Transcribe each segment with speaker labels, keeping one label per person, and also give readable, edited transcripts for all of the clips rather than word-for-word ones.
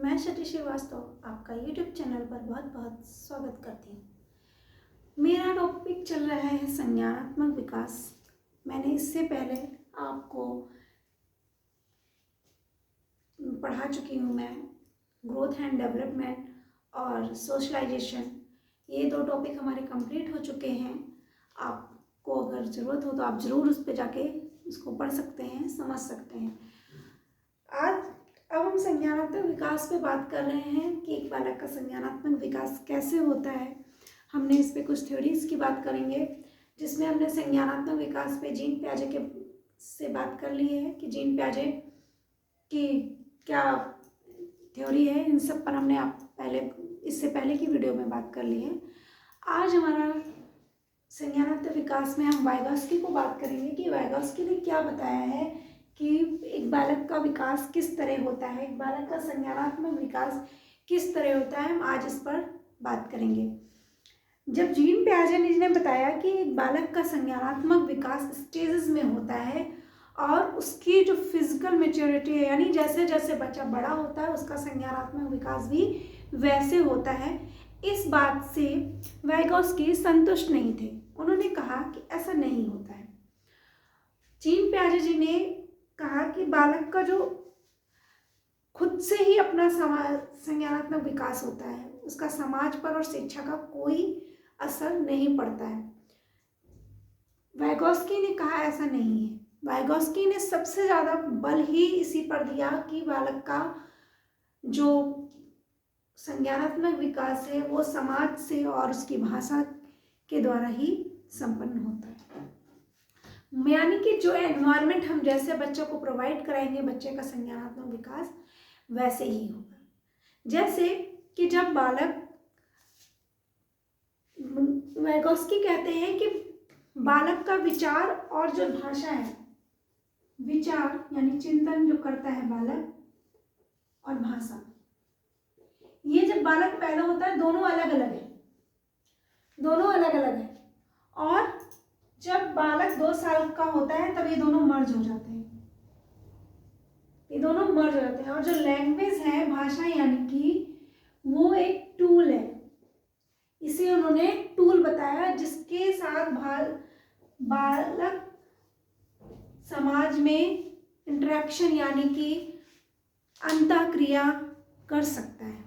Speaker 1: मैं शटी श्रीवास्तव आपका YouTube channel पर बहुत बहुत स्वागत करती हूँ। मेरा टॉपिक चल रहा है संज्ञानात्मक विकास। मैंने इससे पहले आपको पढ़ा चुकी हूँ मैं ग्रोथ एंड डेवलपमेंट और सोशलाइजेशन। ये दो टॉपिक हमारे कंप्लीट हो चुके हैं। आपको अगर ज़रूरत हो तो आप ज़रूर उस पर जाके उसको पढ़ सकते हैं, समझ सकते हैं। अब हम संज्ञानात्मक विकास पे बात कर रहे हैं कि एक बालक का संज्ञानात्मक विकास कैसे होता है। हमने इस पे कुछ थ्योरीज की बात करेंगे, जिसमें हमने संज्ञानात्मक विकास पे जीन पियाजे के से बात कर ली है कि जीन पियाजे की क्या थ्योरी है। इन सब पर हमने इससे पहले की वीडियो में बात कर ली है। आज हमारा संज्ञानात्मक विकास में हम वाइगॉस्की को बात करेंगे कि वाइगॉस्की ने क्या बताया है कि एक बालक का विकास किस तरह होता है, एक बालक का संज्ञानात्मक विकास किस तरह होता है। हम आज इस पर बात करेंगे। जब जीन पियाजे ने बताया कि एक बालक का संज्ञानात्मक विकास स्टेजेस में होता है और उसकी जो फिजिकल मैच्योरिटी है, यानी जैसे जैसे बच्चा बड़ा होता है उसका संज्ञानात्मक विकास भी वैसे होता है, इस बात से वाइगॉस्की संतुष्ट नहीं थे। उन्होंने कहा कि ऐसा नहीं होता है। जीन पियाजे जी ने कहा कि बालक का जो खुद से ही अपना संज्ञानात्मक विकास होता है, उसका समाज पर और शिक्षा का कोई असर नहीं पड़ता है। वाइगॉस्की ने कहा ऐसा नहीं है। वाइगॉस्की ने सबसे ज़्यादा बल ही इसी पर दिया कि बालक का जो संज्ञानात्मक विकास है वो समाज से और उसकी भाषा के द्वारा ही संपन्न होता है। यानी कि जो एनवायरनमेंट हम जैसे बच्चों को प्रोवाइड कराएंगे, बच्चे का संज्ञानात्मक विकास वैसे ही होगा। जैसे कि जब बालक, वाइगॉस्की कहते हैं कि बालक का विचार और जो भाषा है, विचार यानी चिंतन जो करता है बालक, और भाषा, ये जब बालक पैदा होता है दोनों अलग अलग है, दोनों अलग अलग है। और जब बालक 2 साल का होता है तब ये दोनों मर्ज हो जाते हैं, ये दोनों मर्ज हो जाते हैं। और जो लैंग्वेज है, भाषा, यानी कि वो एक टूल है। इसे उन्होंने टूल बताया जिसके साथ बालक समाज में इंटरेक्शन यानी कि अंतःक्रिया कर सकता है,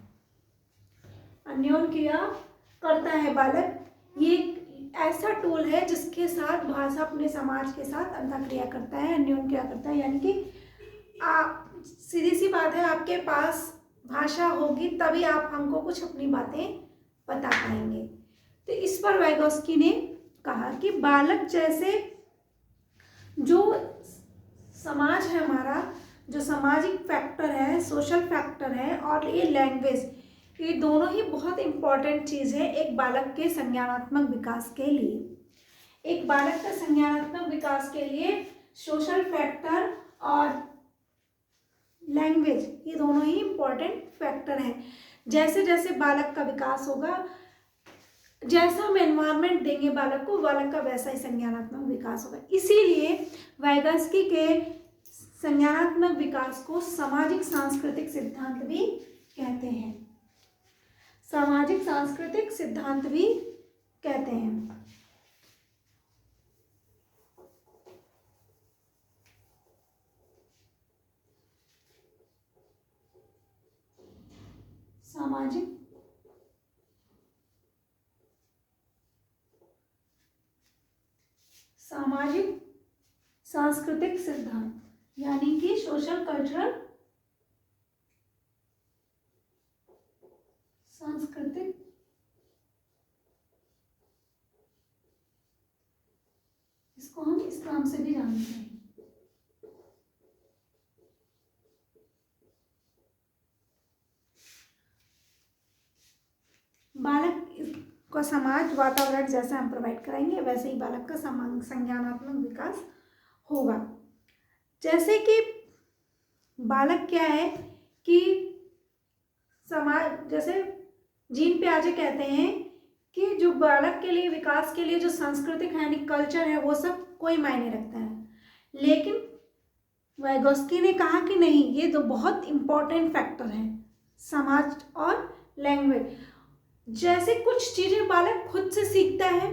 Speaker 1: अन्योन क्रिया करता है बालक। ये ऐसा टूल है जिसके साथ भाषा अपने समाज के साथ अंतःक्रिया करता है, अन्योन क्रिया करता है। यानी कि सीधी सी बात है, आपके पास भाषा होगी तभी आप हमको कुछ अपनी बातें बता पाएंगे। तो इस पर वाइगॉस्की ने कहा कि बालक जैसे जो समाज है हमारा, जो सामाजिक फैक्टर है, सोशल फैक्टर है, और ये लैंग्वेज, ये दोनों ही बहुत इम्पॉर्टेंट चीज़ है एक बालक के संज्ञानात्मक विकास के लिए। एक बालक का संज्ञानात्मक विकास के लिए सोशल फैक्टर और लैंग्वेज, ये दोनों ही इम्पॉर्टेंट फैक्टर हैं। जैसे जैसे बालक का विकास होगा, जैसा हम एनवायरनमेंट देंगे बालक को, बालक का वैसा ही संज्ञानात्मक विकास होगा। इसीलिए वाइगॉस्की के संज्ञानात्मक विकास को सामाजिक सांस्कृतिक सिद्धांत भी कहते हैं, सामाजिक सांस्कृतिक सिद्धांत भी कहते हैं। सामाजिक सांस्कृतिक सिद्धांत यानी कि सोशल कल्चरल सांस्कृतिक, इसको हम इस नाम से भी जानते हैं। बालक का समाज वातावरण जैसा हम प्रोवाइड कराएंगे वैसे ही बालक का संज्ञानात्मक विकास होगा। जैसे कि बालक क्या है कि समाज, जैसे जीन पियाजे कहते हैं कि जो बालक के लिए विकास के लिए जो सांस्कृतिक है यानी कल्चर है वो सब कोई मायने रखता है, लेकिन वाइगॉस्की ने कहा कि नहीं, ये तो बहुत इम्पोर्टेंट फैक्टर है समाज और लैंग्वेज। जैसे कुछ चीज़ें बालक खुद से सीखता है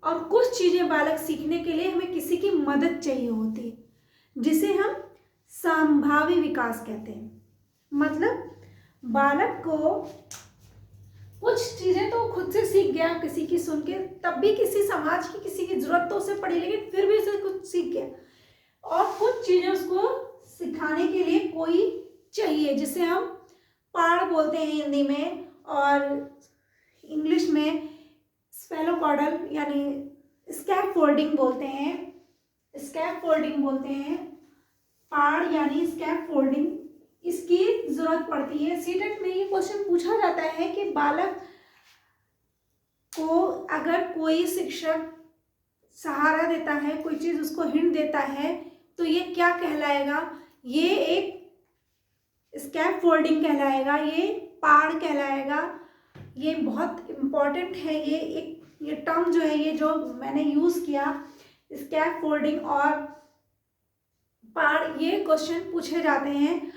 Speaker 1: और कुछ चीज़ें बालक सीखने के लिए हमें किसी की मदद चाहिए होती है, जिसे हम संभावी विकास कहते हैं। मतलब बालक को कुछ चीज़ें तो खुद से सीख गया किसी की सुन के, तब भी किसी समाज की किसी की जरूरत तो उसे पड़ी, लेकिन फिर भी उसे कुछ सीख गया, और कुछ चीज़ें उसको सिखाने के लिए कोई चाहिए, जिसे हम पाड़ बोलते हैं हिंदी में, और इंग्लिश में स्फेलोकॉडल यानी स्कैफोल्डिंग बोलते हैं। स्कैफोल्डिंग बोलते हैं, पाड़ यानी स्कैफोल्डिंग, इसकी जरूरत पड़ती है। सीटेट में ये क्वेश्चन पूछा जाता है कि बालक को अगर कोई शिक्षक सहारा देता है, कोई चीज़ उसको हिंट देता है, तो ये क्या कहलाएगा? ये एक स्कैफोल्डिंग कहलाएगा, ये पाड़ कहलाएगा। ये बहुत इम्पॉर्टेंट है, ये टर्म जो है, ये जो मैंने यूज़ किया स्कैफोल्डिंग और पाड़, ये क्वेश्चन पूछे जाते हैं।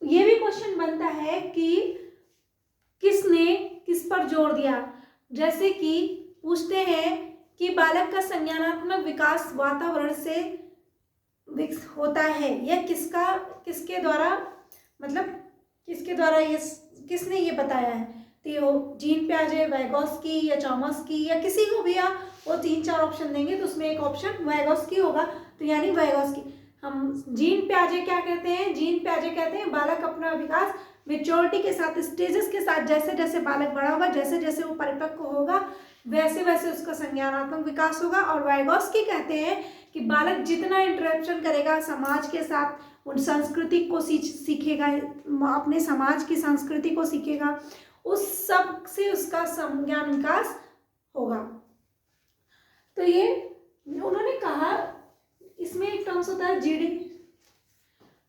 Speaker 1: ये भी क्वेश्चन बनता है कि किसने किस पर जोर दिया। जैसे कि पूछते हैं कि बालक का संज्ञानात्मक विकास वातावरण से होता है, यह किसके द्वारा, मतलब किसके द्वारा, ये किसने ये बताया है? तो जीन पियाजे, वाइगोत्स्की या चॉम्स्की या किसी को भी आप वो 3-4 ऑप्शन देंगे तो उसमें एक ऑप्शन वाइगोत्स्की होगा, तो यानी वाइगोत्स्की। हम जीन पियाजे क्या कहते हैं? जीन पियाजे कहते हैं बालक अपना विकास मेच्योरिटी के साथ, स्टेजेस के साथ, जैसे जैसे बालक बड़ा होगा, जैसे जैसे वो परिपक्व होगा, वैसे वैसे उसका संज्ञानात्मक विकास होगा। और वाइगोत्स्की कहते हैं कि बालक जितना इंटरेक्शन करेगा समाज के साथ, उन संस्कृति को सीखेगा, अपने समाज की संस्कृति को सीखेगा, उस सब से उसका संज्ञान विकास होगा। तो ये उन्होंने कहा, इसमें एक टर्म्स होता है जीडी,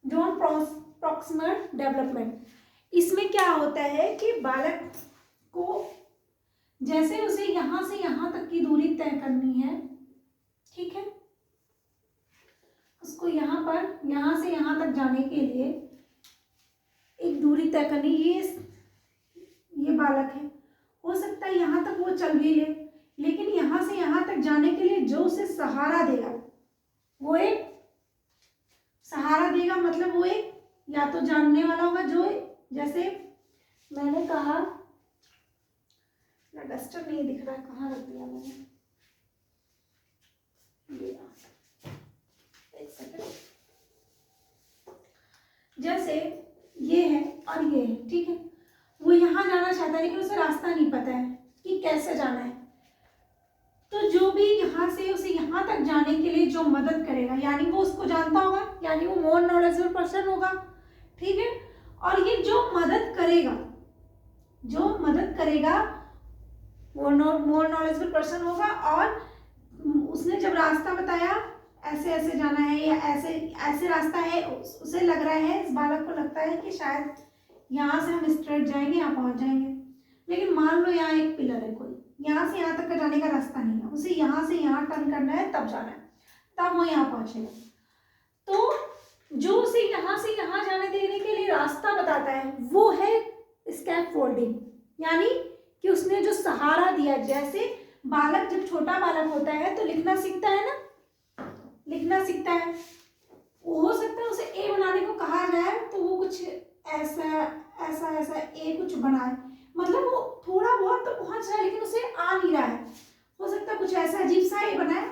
Speaker 1: जॉन प्रॉक्सिमल डेवलपमेंट। इसमें क्या होता है कि बालक को जैसे उसे यहाँ से यहाँ तक की दूरी तय करनी है, ठीक है, उसको यहाँ पर यहाँ से यहाँ तक जाने के लिए एक दूरी तय करनी। ये बालक है, हो सकता है यहाँ तक वो चल भी ले, लेकिन यहाँ से यहाँ तक जाने के लिए जो उसे सहारा देगा, वो एक सहारा देगा, मतलब वो एक या तो जानने वाला होगा, जो जैसे मैंने कहा, डस्टर नहीं दिख रहा है, कहाँ रख दिया मैंने, एक सेकंड। जैसे ये है और ये है, ठीक है, वो यहाँ जाना चाहता है लेकिन उसे रास्ता नहीं पता है कि कैसे जाना है, तो जो भी यहाँ से उसे यहाँ तक जाने के लिए जो मदद करेगा, यानी वो उसको जानता होगा, यानी वो मोर नॉलेजेबल पर्सन होगा, ठीक है। और ये जो मदद करेगा वो मोर नॉलेजेबल पर्सन होगा, और उसने जब रास्ता बताया ऐसे ऐसे जाना है या ऐसे ऐसे रास्ता है, उसे लग रहा है, इस बालक को लगता है कि शायद यहाँ से हम स्ट्रेट जाएंगे, यहाँ पहुँच जाएंगे, लेकिन मान लो यहाँ एक पिलर है, कोई यहाँ से यहाँ तक का जाने का रास्ता नहीं है, उसे यहाँ से यहाँ टर्न करना है, तब जाना है, तब वो यहाँ पहुँचेगा। तो जो उसे यहाँ से यहाँ जाने देने के लिए रास्ता बताता है वो है स्कैफोल्डिंग, यानी कि उसने जो सहारा दिया। जैसे बालक जब छोटा बालक होता है तो लिखना सीखता है ना, लिखना सीखता है, वो हो सकता है उसे ए बनाने को कहा जाए तो वो कुछ ऐसा ऐसा ऐसा ए कुछ बनाए, मतलब वो थोड़ा बहुत तो पहुंच रहा है लेकिन उसे आ नहीं रहा है, हो सकता है कुछ ऐसा अजीब सा ए बनाए,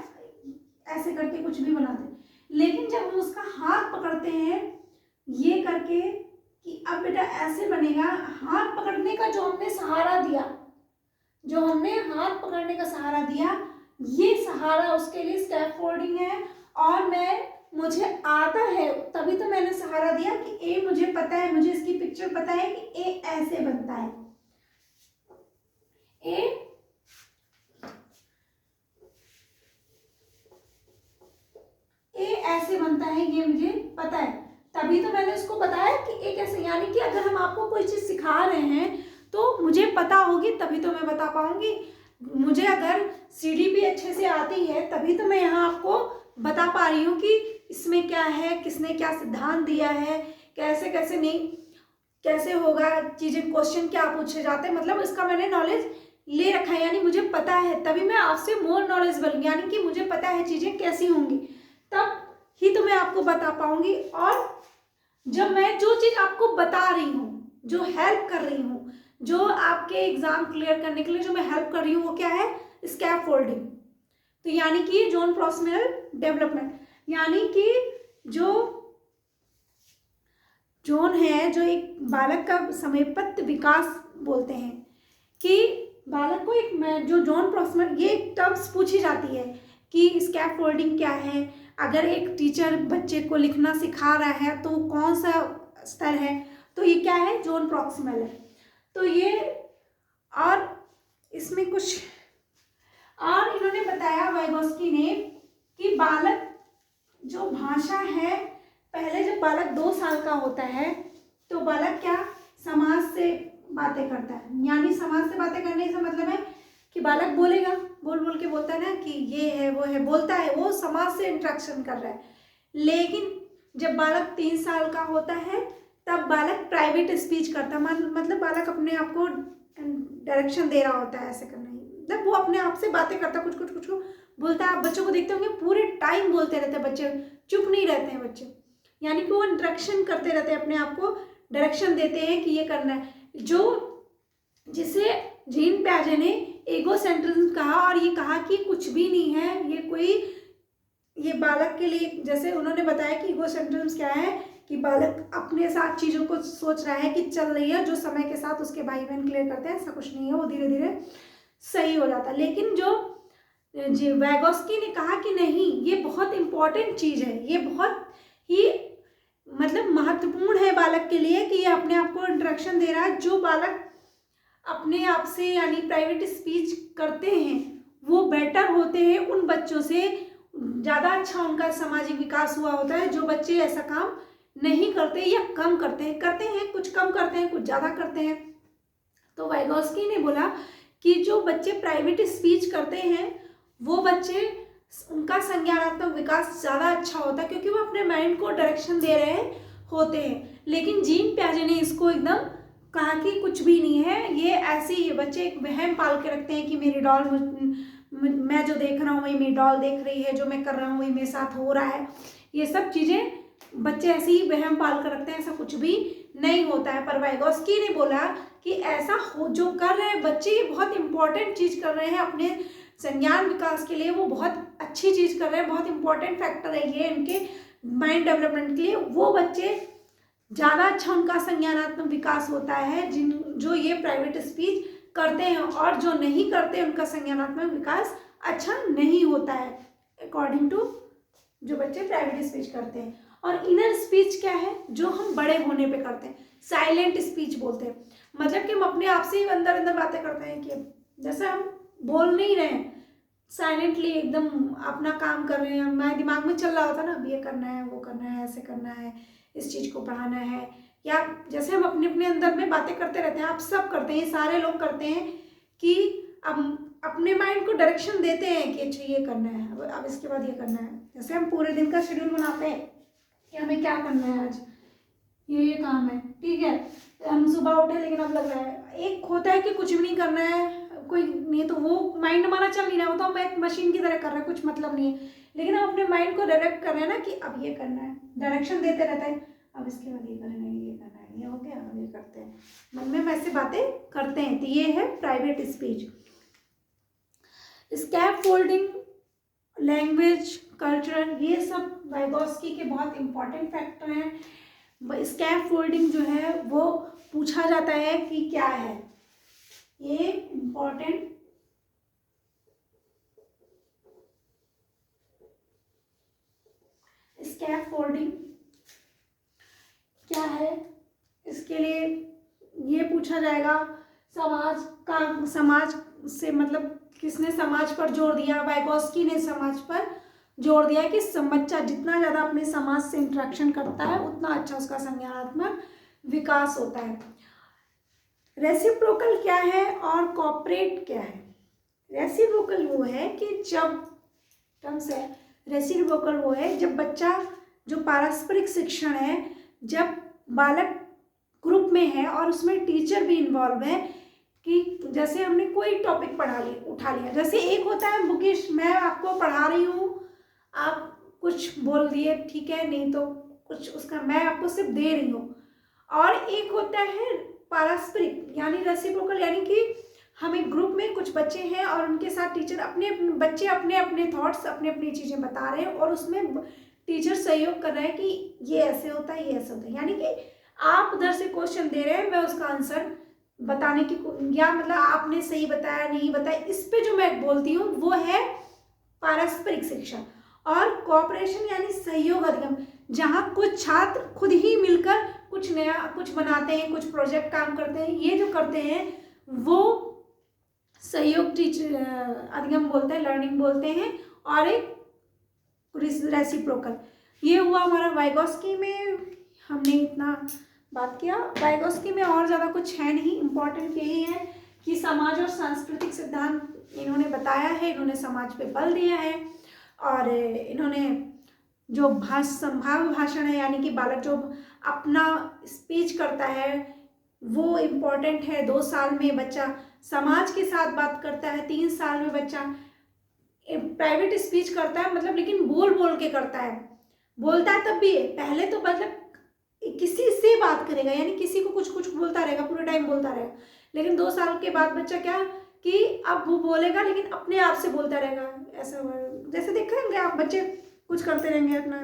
Speaker 1: ऐसे करके कुछ भी बना दे। लेकिन जब हम उसका हाथ पकड़ते हैं ये करके कि अब बेटा ऐसे बनेगा, हाथ पकड़ने का जो हमने सहारा दिया, जो हमने हाथ पकड़ने का सहारा दिया, ये सहारा उसके लिए स्कैफोल्डिंग है। और मुझे आता है तभी तो मैंने सहारा दिया कि ए मुझे पता है, मुझे इसकी पिक्चर पता है कि ए ऐसे बनता है, ए ऐसे बनता है, ये मुझे पता है, तभी तो मैंने उसको बताया कि ए कैसे। यानी कि अगर हम आपको कोई चीज़ सिखा रहे हैं तो मुझे पता होगी तभी तो मैं बता पाऊंगी। मुझे अगर सीडीपी अच्छे से आती है तभी तो मैं यहाँ आपको बता पा रही हूँ कि इसमें क्या है, किसने क्या सिद्धांत दिया है, कैसे कैसे नहीं। कैसे होगा, चीजें क्वेश्चन क्या पूछे जाते हैं, मतलब इसका मैंने नॉलेज ले रखा है, यानी मुझे पता है, तभी मैं आपसे मोर नॉलेजेबल, यानी कि मुझे पता है चीजें कैसी होंगी, तब ही तो मैं आपको बता पाऊंगी। और जब मैं जो चीज आपको बता रही हूँ, जो हेल्प कर रही हूँ, जो आपके एग्जाम क्लियर करने के लिए जो मैं हेल्प कर रही हूँ, वो क्या है, स्कैफोल्डिंग। तो यानी कि जॉन प्रॉक्सिमल डेवलपमेंट, यानी कि जो जोन है, जो एक बालक का समयबद्ध विकास बोलते हैं, कि बालक को एक जो जॉन प्रॉक्सिमल, ये टर्म्स पूछी जाती है कि स्कैफोल्डिंग क्या है, अगर एक टीचर बच्चे को लिखना सिखा रहा है तो कौन सा स्तर है, तो ये क्या है, जॉन प्रॉक्सिमल है। तो ये, और इसमें कुछ और इन्होंने बताया वाइगोस्की ने कि बालक जो भाषा है, पहले जब बालक 2 साल का होता है तो बालक क्या, समाज से बातें करता है, यानी समाज से बातें करने का मतलब है कि बालक बोलेगा, बोल बोल के बोलता है ना कि ये है वो है, बोलता है, वो समाज से इंटरेक्शन कर रहा है। लेकिन जब बालक 3 साल का होता है तब बालक प्राइवेट स्पीच करता है, मतलब बालक अपने आप को डायरेक्शन दे रहा होता है, ऐसे करना ही, मतलब वो अपने आप से बातें करता है, कुछ कुछ कुछ बोलता है। आप बच्चों को देखते होंगे पूरे टाइम बोलते रहते हैं बच्चे, चुप नहीं रहते हैं बच्चे, यानी कि वो इंटरेक्शन करते रहते हैं, अपने आप को डायरेक्शन देते हैं कि ये करना है, जो जिसे जीन पियाजे ने ईगो सेंट्रिज्म कहा, और ये कहा कि कुछ भी नहीं है, ये कोई, ये बालक के लिए, जैसे उन्होंने बताया कि ईगो सेंट्रिज्म क्या है, कि बालक अपने साथ चीज़ों को सोच रहा है कि चल रही है, जो समय के साथ उसके भाई बहन क्लियर करते हैं, ऐसा कुछ नहीं है, वो धीरे धीरे सही हो जाता है। लेकिन जो वैगोस्की ने कहा कि नहीं, ये बहुत इंपॉर्टेंट चीज़ है, ये बहुत ही मतलब महत्वपूर्ण है बालक के लिए कि ये अपने आप को इंटरेक्शन दे रहा है। जो बालक अपने आप से यानी प्राइवेट स्पीच करते हैं वो बेटर होते हैं, उन बच्चों से ज़्यादा अच्छा उनका सामाजिक विकास हुआ होता है। जो बच्चे ऐसा काम नहीं करते या कम करते हैं, कुछ कम करते हैं, कुछ ज़्यादा करते हैं। तो वाइगोस्की ने बोला कि जो बच्चे प्राइवेट स्पीच करते हैं वो बच्चे, उनका संज्ञानात्मक विकास ज़्यादा अच्छा होता है, क्योंकि वो अपने माइंड को डायरेक्शन दे रहे होते हैं। लेकिन जीन पियाजे ने इसको एकदम कहा कि कुछ भी नहीं है, ये ऐसे ही है, बच्चे एक वहम पाल के रखते हैं कि मेरी डॉल, मैं जो देख रहा हूँ वही मेरी डॉल देख रही है, जो मैं कर रहा हूँ वही मेरे साथ हो रहा है, ये सब चीज़ें बच्चे ऐसे ही वहम पाल कर रखते हैं, ऐसा कुछ भी नहीं होता है। पर वाइगोस्की ने बोला कि ऐसा हो, जो कर रहे हैं बच्चे, ये बहुत इंपॉर्टेंट चीज़ कर रहे हैं अपने संज्ञान विकास के लिए, वो बहुत अच्छी चीज़ कर रहे हैं, बहुत इंपॉर्टेंट फैक्टर है ये इनके माइंड डेवलपमेंट के लिए। वो बच्चे ज़्यादा अच्छा उनका संज्ञानात्मक विकास होता है जो ये प्राइवेट स्पीच करते हैं, और जो नहीं करते उनका संज्ञानात्मक विकास अच्छा नहीं होता है, अकॉर्डिंग टू जो बच्चे प्राइवेट स्पीच करते हैं। और इनर स्पीच क्या है, जो हम बड़े होने पे करते हैं, साइलेंट स्पीच बोलते हैं, मतलब कि हम अपने आप से ही अंदर अंदर बातें करते हैं, कि जैसे हम बोल नहीं रहे हैं, साइलेंटली एकदम अपना काम कर रहे हैं, हमारे दिमाग में चल रहा होता है ना, अब ये करना है, वो करना है, ऐसे करना है, इस चीज़ को पढ़ाना है, या जैसे हम अपने अपने अंदर में बातें करते रहते हैं, आप सब करते हैं, सारे लोग करते हैं, कि अब अपने माइंड को डायरेक्शन देते हैं कि अच्छा ये करना है, अब इसके बाद ये करना है। जैसे हम पूरे दिन का शेड्यूल बनाते हैं कि हमें क्या करना है आज, ये काम है, ठीक है, हम सुबह उठे लेकिन अब लग रहा है, एक होता है कि कुछ भी नहीं करना है, कोई नहीं, तो वो माइंड हमारा चल नहीं रहा, वो तो हम एक मशीन की तरह कर रहे हैं, कुछ मतलब नहीं है। लेकिन हम अपने माइंड को डायरेक्ट कर रहे हैं ना कि अब ये करना है, डायरेक्शन देते रहता है, अब इसके बाद ये करना है, ये करना है, ये हो गया, अब ये करते हैं, मन में वैसे बातें करते हैं। तो ये है private speech. Scaffolding, language, cultural, ये सब वाइगोस्की के बहुत इंपॉर्टेंट फैक्टर हैं। स्कैफोल्डिंग जो है वो पूछा जाता है कि क्या है, ये इंपॉर्टेंट स्कैफोल्डिंग क्या है, इसके लिए ये पूछा जाएगा। समाज से मतलब किसने समाज पर जोर दिया, वाइगोस्की ने समाज पर जोर दिया कि बच्चा जितना ज़्यादा अपने समाज से इंटरेक्शन करता है उतना अच्छा उसका संज्ञानात्मक विकास होता है। रेसिप्रोकल क्या है और कॉपरेट क्या है? रेसिप्रोकल वो है कि जब टर्म्स है, रेसिप्रोकल वो है जब बच्चा, जो पारस्परिक शिक्षण है, जब बालक ग्रुप में है और उसमें टीचर भी इन्वॉल्व है, कि जैसे हमने कोई टॉपिक उठा लिया, जैसे एक होता है बुकिश, मैं आपको पढ़ा रही हूँ, आप कुछ बोल दिए, ठीक है, नहीं तो कुछ उसका मैं आपको सिर्फ दे रही हूँ। और एक होता है पारस्परिक यानी रेसिप्रोकल, यानी कि हम एक ग्रुप में कुछ बच्चे हैं और उनके साथ टीचर बच्चे अपने अपने थॉट्स, अपने अपनी चीज़ें बता रहे हैं और उसमें टीचर सहयोग कर रहा है कि ये ऐसे होता है, ये ऐसे होता है। यानी कि आप उधर से क्वेश्चन दे रहे हैं, मैं उसका आंसर बताने की, या मतलब आपने सही बताया नहीं बताया, इस पे जो मैं बोलती हूँ वो है पारस्परिक शिक्षा। और कोऑपरेशन यानी सहयोग अधिगम, जहाँ कुछ छात्र खुद ही मिलकर कुछ नया कुछ बनाते हैं, कुछ प्रोजेक्ट काम करते हैं, ये जो करते हैं वो सहयोग टीचर अधिगम बोलते हैं, लर्निंग बोलते हैं। और एक रेसिप्रोकल, ये हुआ हमारा वाइगोस्की में, हमने इतना बात किया। वाइगोस्की में और ज़्यादा कुछ है नहीं, इम्पॉर्टेंट यही है कि समाज और सांस्कृतिक सिद्धांत इन्होंने बताया है, इन्होंने समाज पे बल दिया है। और इन्होंने जो संभाव्य भाषण है, यानी कि बालक जो अपना स्पीच करता है वो इम्पॉर्टेंट है। 2 साल में बच्चा समाज के साथ बात करता है, 3 साल में बच्चा प्राइवेट स्पीच करता है, मतलब लेकिन बोल बोल के करता है, बोलता है तब भी पहले तो मतलब किसी से बात करेगा, यानी किसी को कुछ कुछ बोलता रहेगा, पूरे टाइम बोलता रहेगा। लेकिन 2 साल के बाद बच्चा क्या कि अब वो बोलेगा लेकिन अपने आप से बोलता रहेगा। ऐसा जैसे देखेंगे आप, बच्चे कुछ करते रहेंगे अपना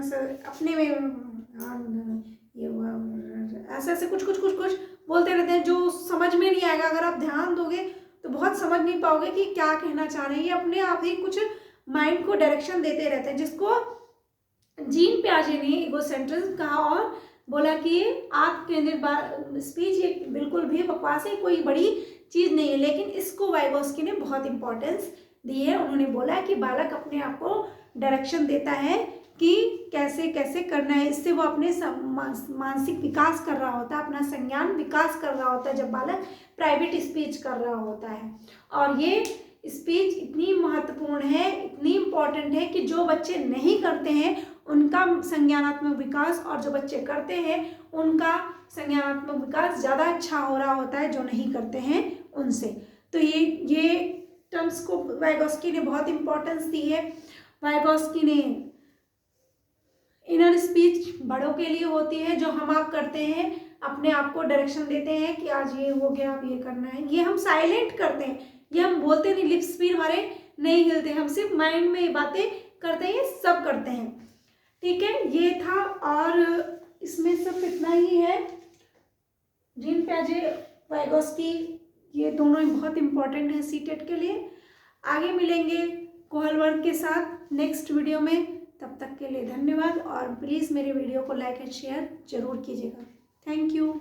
Speaker 1: अपने में, ये हुआ ऐसे ऐसे कुछ कुछ कुछ कुछ बोलते रहते हैं, जो समझ में नहीं आएगा। अगर आप ध्यान दोगे तो बहुत समझ नहीं पाओगे कि क्या कहना चाह रहे हैं। ये अपने आप ही कुछ माइंड को डायरेक्शन देते रहते हैं, जिसको जीन पियाजे ने ईगोसेंट्रिज्म कहा और बोला कि आप केंद्रित स्पीच ये बिल्कुल भी बकवास है, कोई बड़ी चीज़ नहीं है। लेकिन इसको वाइगोस्की ने बहुत इंपॉर्टेंस दी है। उन्होंने बोला कि बालक अपने आप को डायरेक्शन देता है कि कैसे कैसे करना है, इससे वो अपने मानसिक विकास कर रहा होता है, अपना संज्ञान विकास कर रहा होता है जब बालक प्राइवेट स्पीच कर रहा होता है। और ये स्पीच इतनी महत्वपूर्ण है, इतनी इम्पॉर्टेंट है कि जो बच्चे नहीं करते हैं उनका संज्ञानात्मक विकास, और जो बच्चे करते हैं उनका संज्ञानात्मक विकास ज़्यादा अच्छा हो रहा होता है जो नहीं करते हैं उनसे। तो ये टर्म्स को वाइगोस्की ने बहुत इम्पोर्टेंस दी है। वाइगोस्की ने इनर स्पीच बड़ों के लिए होती है, जो हम आप करते हैं, अपने आप को डायरेक्शन देते हैं कि आज ये हो गया, अब ये करना है। ये हम साइलेंट करते हैं, ये हम बोलते नहीं, लिप्स भी हमारे नहीं हिलते, हम सिर्फ माइंड में बातें करते हैं, ये सब करते हैं। ठीक है, ये था। और इसमें सिर्फ इतना ही है, जीन पियाजे, वाइगोस्की, ये दोनों ही बहुत इंपॉर्टेंट है सीटेट के लिए। आगे मिलेंगे कोहलबर्ग के साथ नेक्स्ट वीडियो में। तब तक के लिए धन्यवाद, और प्लीज़ मेरे वीडियो को लाइक एंड शेयर जरूर कीजिएगा। Thank you.